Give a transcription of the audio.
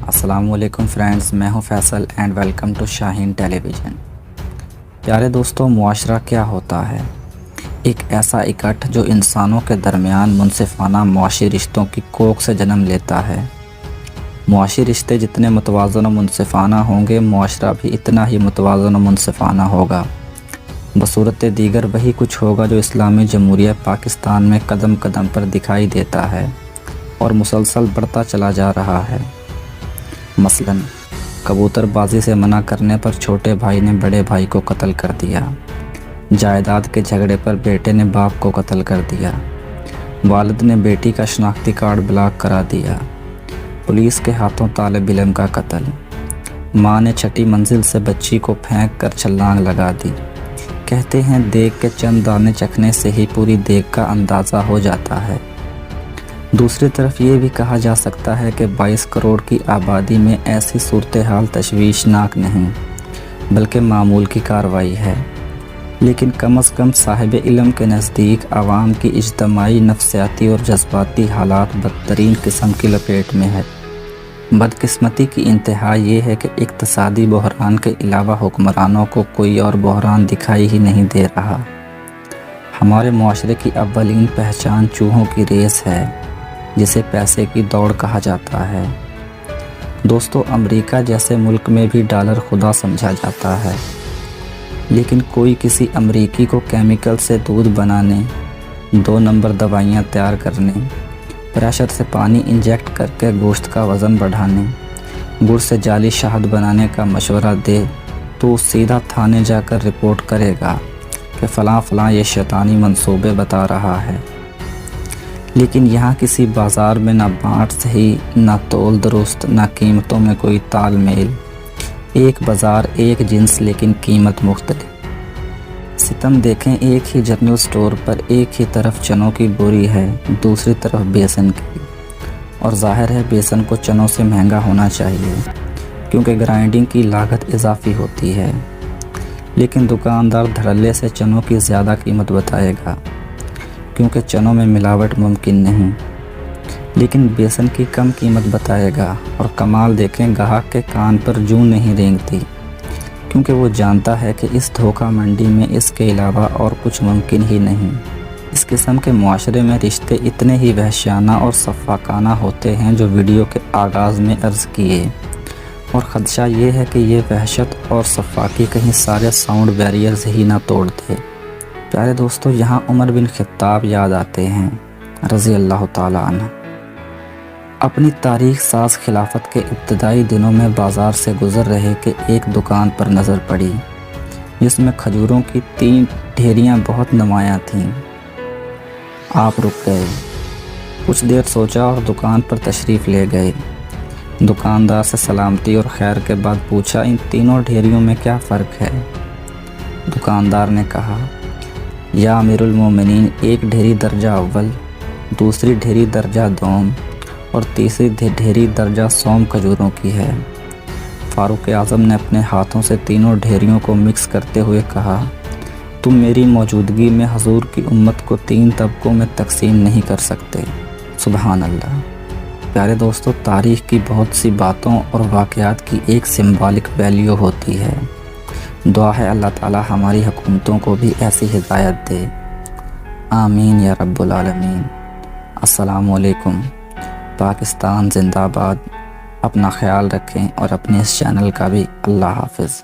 السلام علیکم فرینڈز، میں ہوں Faisal and welcome to Shaheen television. پیارے دوستوں، معاشرہ کیا ہوتا ہے؟ ایک ایسا اکٹھ جو انسانوں کے درمیان منصفانہ معاشی رشتوں کی کوکھ سے جنم لیتا ہے۔ معاشی رشتے جتنے متوازن و منصفانہ ہوں گے، معاشرہ بھی اتنا ہی متوازن و منصفانہ ہوگا۔ بصورت دیگر وہی کچھ ہوگا جو اسلامی جمہوریہ پاکستان میں قدم قدم پر دکھائی دیتا ہے اور مسلسل بڑھتا چلا جا رہا ہے۔ مثلاً کبوتر بازی سے منع کرنے پر چھوٹے بھائی نے بڑے بھائی کو قتل کر دیا، جائیداد کے جھگڑے پر بیٹے نے باپ کو قتل کر دیا، والد نے بیٹی کا شناختی کارڈ بلاک کرا دیا، پولیس کے ہاتھوں طالب علم کا قتل، ماں نے چھٹی منزل سے بچی کو پھینک کر چھلانگ لگا دی۔ کہتے ہیں دیگ کے چند دانے چکھنے سے ہی پوری دیگ کا اندازہ ہو جاتا ہے۔ دوسری طرف یہ بھی کہا جا سکتا ہے کہ 22 کروڑ کی آبادی میں ایسی صورتحال تشویشناک نہیں بلکہ معمول کی کارروائی ہے، لیکن کم از کم صاحب علم کے نزدیک عوام کی اجتماعی، نفسیاتی اور جذباتی حالات بدترین قسم کی لپیٹ میں ہے۔ بدقسمتی کی انتہا یہ ہے کہ اقتصادی بحران کے علاوہ حکمرانوں کو کوئی اور بحران دکھائی ہی نہیں دے رہا۔ ہمارے معاشرے کی اولین پہچان چوہوں کی ریس ہے، جسے پیسے کی دوڑ کہا جاتا ہے۔ دوستو، امریکہ جیسے ملک میں بھی ڈالر خدا سمجھا جاتا ہے، لیکن کوئی کسی امریکی کو کیمیکل سے دودھ بنانے، 2 نمبر دوائیاں تیار کرنے، پریشر سے پانی انجیکٹ کر کے گوشت کا وزن بڑھانے، گڑ سے جعلی شہد بنانے کا مشورہ دے تو سیدھا تھانے جا کر رپورٹ کرے گا کہ فلاں فلاں یہ شیطانی منصوبے بتا رہا ہے۔ لیکن یہاں کسی بازار میں نہ بانٹ صحیح، نہ تول درست، نہ قیمتوں میں کوئی تال میل۔ ایک بازار، ایک جنس، لیکن قیمت مختلف۔ ستم دیکھیں، ایک ہی جنرل سٹور پر ایک ہی طرف چنوں کی بوری ہے، دوسری طرف بیسن کی، اور ظاہر ہے بیسن کو چنوں سے مہنگا ہونا چاہیے کیونکہ گرائنڈنگ کی لاگت اضافی ہوتی ہے، لیکن دکاندار دھڑلے سے چنوں کی زیادہ قیمت بتائے گا کیونکہ چنوں میں ملاوٹ ممکن نہیں، لیکن بیسن کی کم قیمت بتائے گا، اور کمال دیکھیں، گاہک کے کان پر جوں نہیں رینگتی کیونکہ وہ جانتا ہے کہ اس دھوکہ منڈی میں اس کے علاوہ اور کچھ ممکن ہی نہیں۔ اس قسم کے معاشرے میں رشتے اتنے ہی وحشیانہ اور سفاکانہ ہوتے ہیں جو ویڈیو کے آغاز میں عرض کیے، اور خدشہ یہ ہے کہ یہ وحشت اور سفاکی کہیں سارے ساؤنڈ بیریئرز ہی نہ توڑ دے۔ پیارے دوستو، یہاں عمر بن خطاب یاد آتے ہیں رضی اللہ تعالیٰ عنہ۔ اپنی تاریخ ساز خلافت کے ابتدائی دنوں میں بازار سے گزر رہے کہ ایک دکان پر نظر پڑی جس میں کھجوروں کی 3 ڈھیریاں بہت نمایاں تھیں۔ آپ رک گئے، کچھ دیر سوچا اور دکان پر تشریف لے گئے۔ دکاندار سے سلامتی اور خیر کے بعد پوچھا، ان تینوں ڈھیریوں میں کیا فرق ہے؟ دکاندار نے کہا، یا امیر المومنین، ایک ڈھیری درجہ اول، دوسری ڈھیری درجہ دوم، اور تیسری ڈھیری درجہ سوم کھجوروں کی ہے۔ فاروق اعظم نے اپنے ہاتھوں سے تینوں ڈھیریوں کو مکس کرتے ہوئے کہا، تم میری موجودگی میں حضور کی امت کو 3 طبقوں میں تقسیم نہیں کر سکتے۔ سبحان اللہ۔ پیارے دوستو، تاریخ کی بہت سی باتوں اور واقعات کی ایک سمبولک ویلیو ہوتی ہے۔ دعا ہے اللہ تعالی ہماری حکومتوں کو بھی ایسی ہدایت دے، آمین یا رب العالمین۔ السلام علیکم۔ پاکستان زندہ باد۔ اپنا خیال رکھیں اور اپنے اس چینل کا بھی۔ اللہ حافظ۔